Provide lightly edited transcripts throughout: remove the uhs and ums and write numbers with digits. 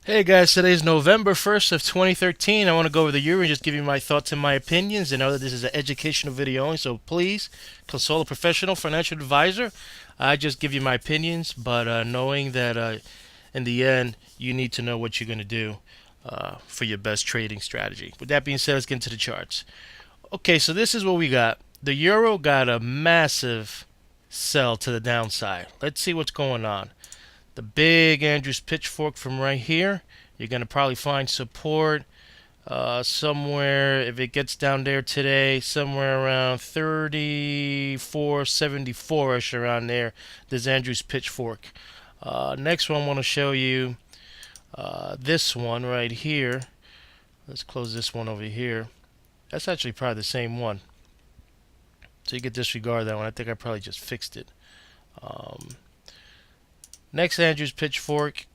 Hey guys, today's November 1st of 2013. I want to go over the euro and just give you my thoughts and my opinions. And know that this is an educational video only, so please consult a professional financial advisor. I just give you my opinions, but knowing that in the end, you need to know what you're going to do for your best trading strategy. With that being said, let's get into the charts. Okay, so this is what we got. The euro got a massive sell to the downside. Let's see what's going on. The big Andrews pitchfork from right here. You're going to probably find support somewhere, if it gets down there today, somewhere around 34.74ish around there. This Andrews pitchfork. Next one I want to show you this one right here. Let's close this one over here. That's actually probably the same one. So you could disregard that one. I think I probably just fixed it. Um, Next Andrews pitchfork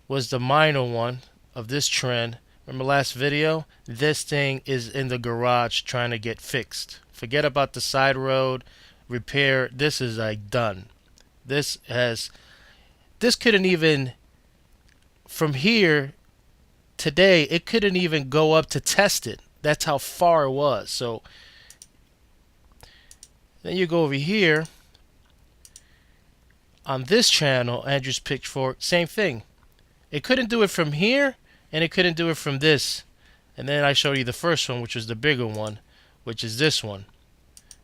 was the minor one of this trend. Remember last video? This thing is in the garage trying to get fixed. Forget about the side road repair. This is like done. This couldn't even, from here today, it couldn't even go up to test it. That's how far it was. So then you go over here on this channel, Andrews pitchfork, same thing. It couldn't do it from here, and it couldn't do it from this. And then I showed you the first one, which was the bigger one, which is this one.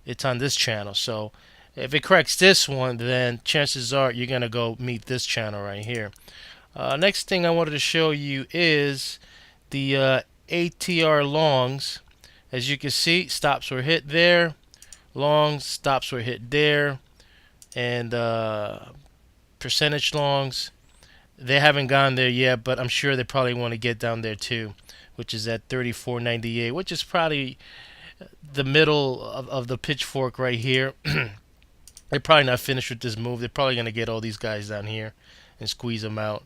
It's on this channel. So if it corrects this one, then chances are you're going to go meet this channel right here. Next thing I wanted to show you is the ATR longs. As you can see, stops were hit there. Longs, stops were hit there. And percentage longs, they haven't gone there yet, but I'm sure they probably want to get down there too, which is at 34.98, which is probably the middle of the pitchfork right here. They're probably not finished with this move. They're probably going to get all these guys down here and squeeze them out.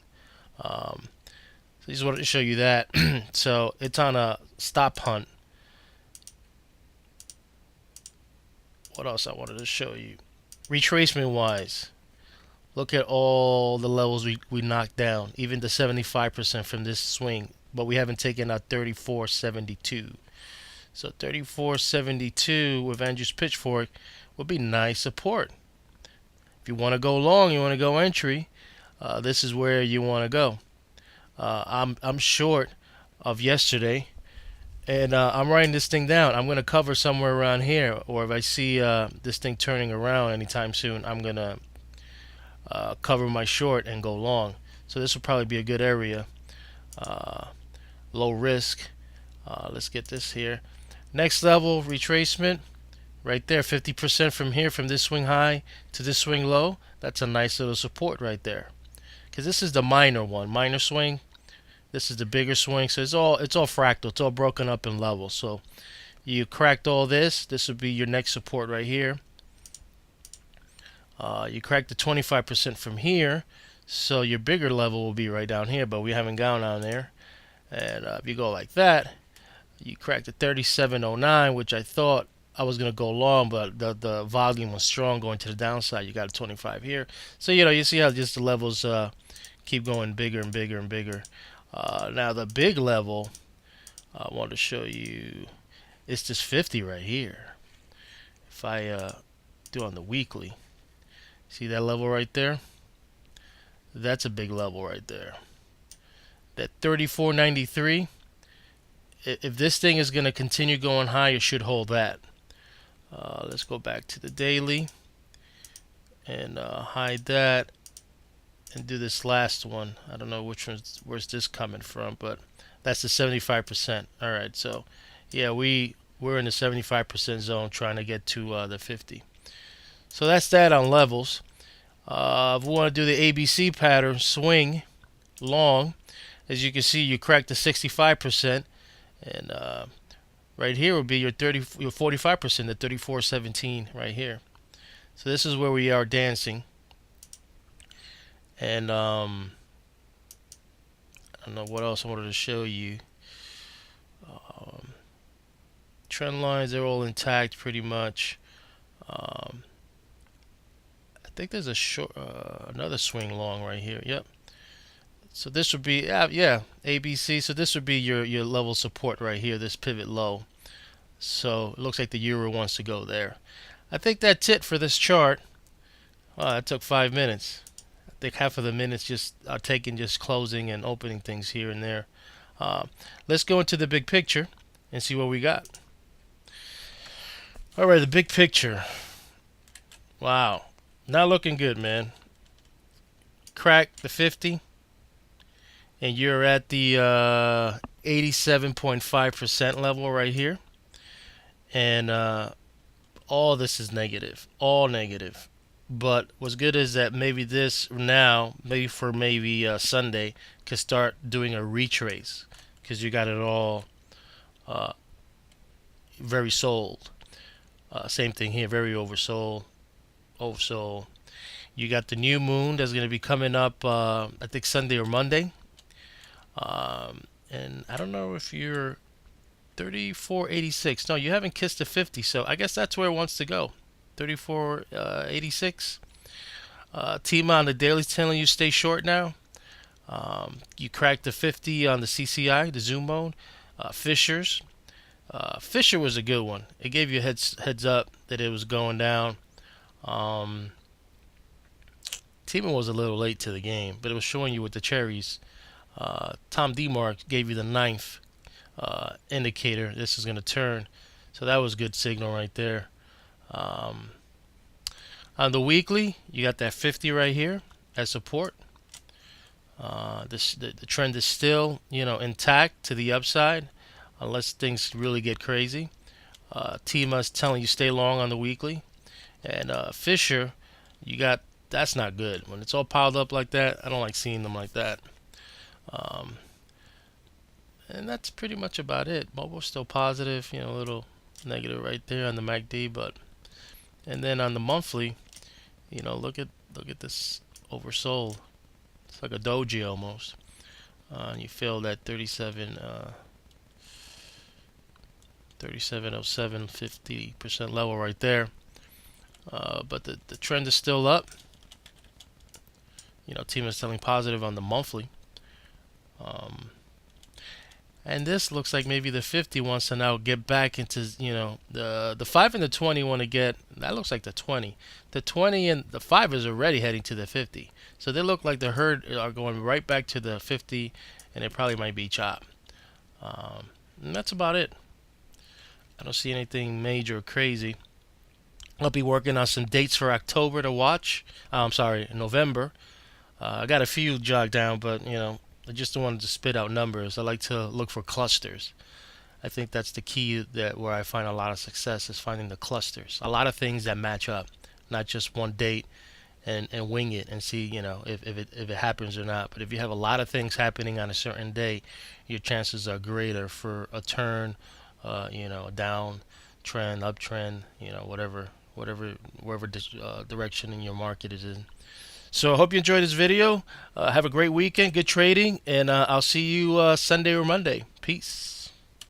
So I just wanted to show you that. So it's on a stop hunt. What else I wanted to show you? Retracement wise, look at all the levels we knocked down, even the 75% from this swing, but we haven't taken out 34.72. So 34.72 with Andrews pitchfork would be nice support. If you want to go long, you want to go entry, this is where you want to go. I'm short of yesterday, and I'm writing this thing down. I'm going to cover somewhere around here, or if I see this thing turning around anytime soon, I'm going to cover my short and go long. So this will probably be a good area. Low risk. Let's get this here. Next level retracement right there, 50% from here, from this swing high to this swing low. That's a nice little support right there, because this is the minor one, minor swing. This is the bigger swing. So it's all fractal. It's all broken up in levels. So you cracked all this. This would be your next support right here. You cracked the 25% from here, so your bigger level will be right down here, but we haven't gone down there. And if you go like that, you cracked the 37.09, which I thought I was going to go long, but the volume was strong going to the downside. You got a 25 here. So, you see how just the levels keep going bigger and bigger and bigger. Now, the big level I want to show you is this 50 right here. If I do on the weekly, see that level right there? That's a big level right there. That 34.93. If this thing is going to continue going high, it should hold that. Let's go back to the daily and hide that and do this last one. I don't know where's this coming from, but that's the 75%. All right, so yeah, we're in the 75% zone trying to get to the 50. So that's that on levels. If we want to do the ABC pattern, swing long, as you can see, you cracked the 65%, and right here would be your 45%, the 34.17 right here. So this is where we are dancing, and I don't know what else I wanted to show you. Trend lines, they're all intact pretty much. I think there's a short, another swing long right here. Yep. So this would be yeah, ABC. So this would be your level support right here, this pivot low. So it looks like the euro wants to go there. I think that's it for this chart. That took 5 minutes. I think half of the minutes just are taken just closing and opening things here and there. Uh, let's go into the big picture and see what we got. All right, the big picture. Wow, not looking good, man. Crack the 50, and you're at the 87.5% level right here, and all this is negative, all negative. But what's good is that maybe this now, maybe for Sunday, could start doing a retrace because you got it all uh, very sold. Same thing here, very oversold, oversold. You got the new moon that's going to be coming up, I think Sunday or Monday. And I don't know if you're 34.86. No, you haven't kissed the 50, so I guess that's where it wants to go. 34.86. Tima on the daily's telling you stay short now. You cracked the 50 on the CCI, the zoom mode. Fisher's. Fisher was a good one. It gave you a heads up that it was going down. Tima was a little late to the game, but it was showing you with the cherries. Tom DeMark gave you the ninth indicator. This is going to turn. So that was a good signal right there. On the weekly, you got that 50 right here as support. The trend is still, intact to the upside, unless things really get crazy. Tima's telling you stay long on the weekly, and Fisher, that's not good. When it's all piled up like that, I don't like seeing them like that. And that's pretty much about it. Mobile's still positive, a little negative right there on the MACD, and then on the monthly, look at this oversold. It's like a doji almost. And you feel that 3707 50% level right there. But the trend is still up. Team is selling positive on the monthly. And this looks like maybe the 50 wants to now get back into, the 5 and the 20 want to get, that looks like the 20. The 20 and the 5 is already heading to the 50. So they look like the herd are going right back to the 50, and it probably might be chop. And that's about it. I don't see anything major or crazy. I'll be working on some dates for October to watch. November. I got a few jogged down, but, I just don't want to spit out numbers. I like to look for clusters. I think that's the key where I find a lot of success is finding the clusters. A lot of things that match up, not just one date and wing it and see, if it happens or not. But if you have a lot of things happening on a certain day, your chances are greater for a turn, a down trend, uptrend, wherever direction in your market is in. So I hope you enjoyed this video. Have a great weekend, good trading, and I'll see you Sunday or Monday. Peace.